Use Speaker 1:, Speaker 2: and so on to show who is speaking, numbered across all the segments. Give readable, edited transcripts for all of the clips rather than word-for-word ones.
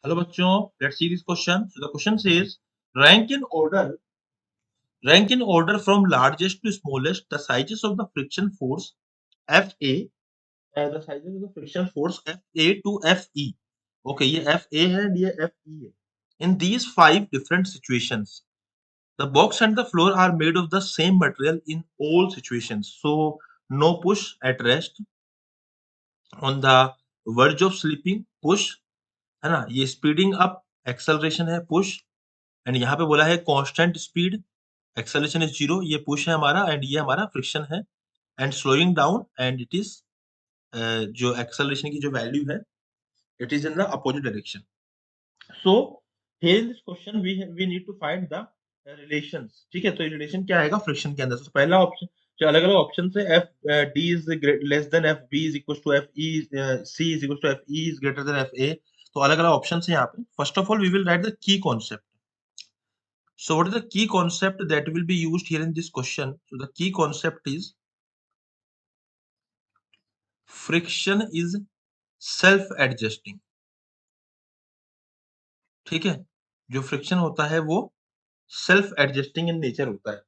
Speaker 1: Hello bachcho, let's see this question. So the question says, rank in order, rank in order from largest to smallest the sizes of the friction force FA, the sizes of the friction force FA to FE. Okay, ये FA है and ये FE है. In these 5 different situations, the box and the floor are made of the same material in all situations. So no push at rest, on the verge of slipping, push, है ना? ये speeding up, acceleration है, push, and यहाँ पे बोला है constant speed, acceleration is 0, ये push है हमारा एंड ये हमारा फ्रिक्शन है, and slowing down and it is जो एक्सेलरेशन की जो वैल्यू है it is in the opposite direction. So here in this question we need to find the relations. ठीक है, तो ये रिलेशन क्या आएगा फ्रिक्शन के अंदर. तो पहला ऑप्शन जो अलग अलग ऑप्शन है, F D is less than F B is equal to F E, C is equal to F E is greater than F A. तो अलग अलग ऑप्शन है यहाँ पे. First of all we will write the key concept. So what is the key concept that will be used here in this question? So the key concept is friction is self-adjusting. ठीक है, जो friction होता है वो self adjusting in nature होता है.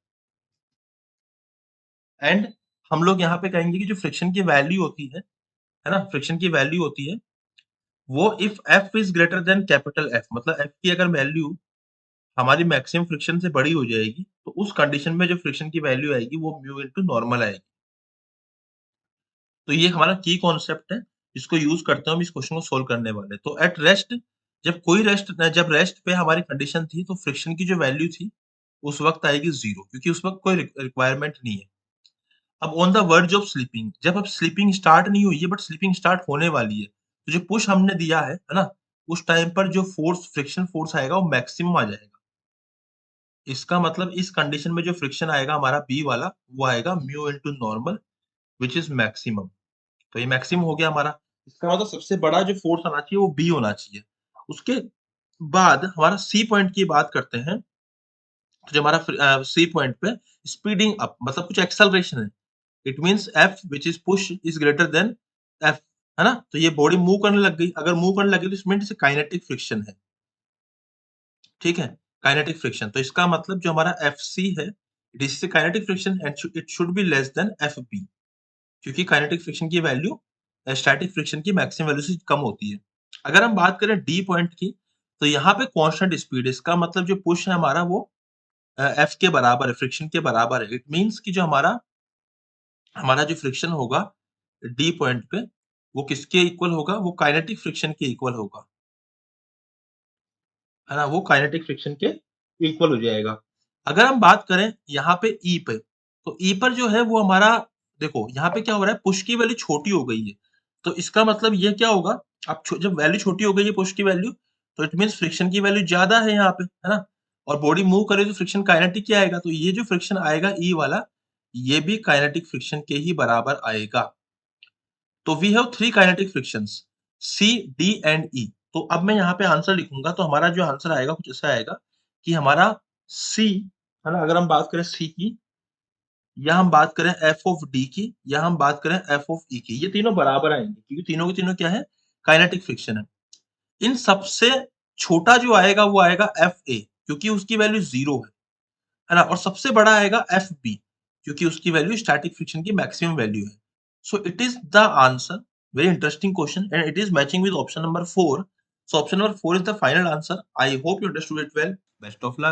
Speaker 1: And हम लोग यहाँ पे कहेंगे कि जो फ्रिक्शन की वैल्यू होती है ना, फ्रिक्शन की वैल्यू होती है वो if F is greater then capital F, मतलब एफ की अगर वैल्यू हमारी मैक्सिमम फ्रिक्शन से बड़ी हो जाएगी तो उस कंडीशन में जो फ्रिक्शन की वैल्यू आएगी वो म्यू इनटू नॉर्मल आएगी. तो ये हमारा की कॉन्सेप्ट है, इसको यूज करते हैं हम इस क्वेश्चन को सोल्व करने वाले. तो एट रेस्ट, जब रेस्ट पे हमारी कंडीशन थी तो फ्रिक्शन की जो वैल्यू थी उस वक्त आएगी 0, क्योंकि उस वक्त कोई रिक्वायरमेंट नहीं है. अब on the verge of sleeping, जब अब स्लीपिंग स्टार्ट नहीं हुई है बट स्लीपिंग स्टार्ट होने वाली है, तो जो पुश हमने दिया है ना, उस टाइम पर जो फोर्स फ्रिक्शन फोर्स आएगा वो मैक्सिमम आ जाएगा. इसका मतलब इस कंडीशन में जो फ्रिक्शन आएगा हमारा बी वाला वो आएगा mu into normal which is maximum. तो ये मैक्सिमम हो गया हमारा. इसका मतलब सबसे बड़ा जो फोर्स आना चाहिए वो बी होना चाहिए. उसके बाद हमारा सी पॉइंट की बात करते हैं. तो जो हमारा सी पॉइंट पे स्पीडिंग अप मतलब कुछ एक्सेलरेशन है. It means F which is push is greater than F, है ना. तो ये बॉडी मूव करने लग गई. अगर मूव करने लगी तो इसमें काइनेटिक फ्रिक्शन है. ठीक है, काइनेटिक फ्रिक्शन. तो इसका मतलब जो हमारा एफ सी है it is kinetic friction and it should be less than F B, क्योंकि काइनेटिक फ्रिक्शन की वैल्यू स्टैटिक फ्रिक्शन की मैक्सिमम वैल्यू से कम होती है. अगर हम बात करें डी पॉइंट की, तो यहाँ पे कांस्टेंट स्पीड, इसका मतलब जो पुश है हमारा वो एफ के बराबर है, फ्रिक्शन के बराबर है. इट मींस कि जो हमारा हमारा जो फ्रिक्शन होगा डी पॉइंट पे वो किसके इक्वल होगा, वो काइनेटिक फ्रिक्शन के इक्वल होगा, है ना. वो काइनेटिक फ्रिक्शन के इक्वल हो जाएगा. अगर हम बात करें यहाँ पे ई पे, तो ई पर जो है वो हमारा, देखो यहाँ पे क्या हो रहा है, पुश की वैल्यू छोटी हो गई है. तो इसका मतलब ये क्या होगा, अब जब वैल्यू छोटी हो गई है पुश की वैल्यू, तो इट मींस फ्रिक्शन की वैल्यू ज्यादा है यहाँ पे, है ना. और बॉडी मूव करे तो फ्रिक्शन काइनेटिक क्या आएगा, तो ये जो फ्रिक्शन आएगा ई वाला ये भी काइनेटिक फ्रिक्शन के ही बराबर आएगा. तो we have 3 kinetic frictions C, D and E. तो अब मैं यहाँ पे आंसर लिखूंगा, तो हमारा जो आंसर आएगा कुछ ऐसा आएगा कि हमारा सी, है ना, अगर हम बात करें सी की, या हम बात करें एफ ऑफ डी की, या हम बात करें एफ ऑफ ई की, ये तीनों बराबर आएंगे क्योंकि तीनों के तीनों क्या है, काइनेटिक फ्रिक्शन है. इन सबसे छोटा जो आएगा वो आएगा एफ ए, क्योंकि उसकी वैल्यू 0 है ना. और सबसे बड़ा आएगा एफ बी, क्योंकि उसकी वैल्यू स्टैटिक फ्रिक्शन की मैक्सिमम वैल्यू है. So it is the answer. Very interesting question and it is matching with option number 4. So option number 4 is the final answer. I hope you understood it well. Best of luck.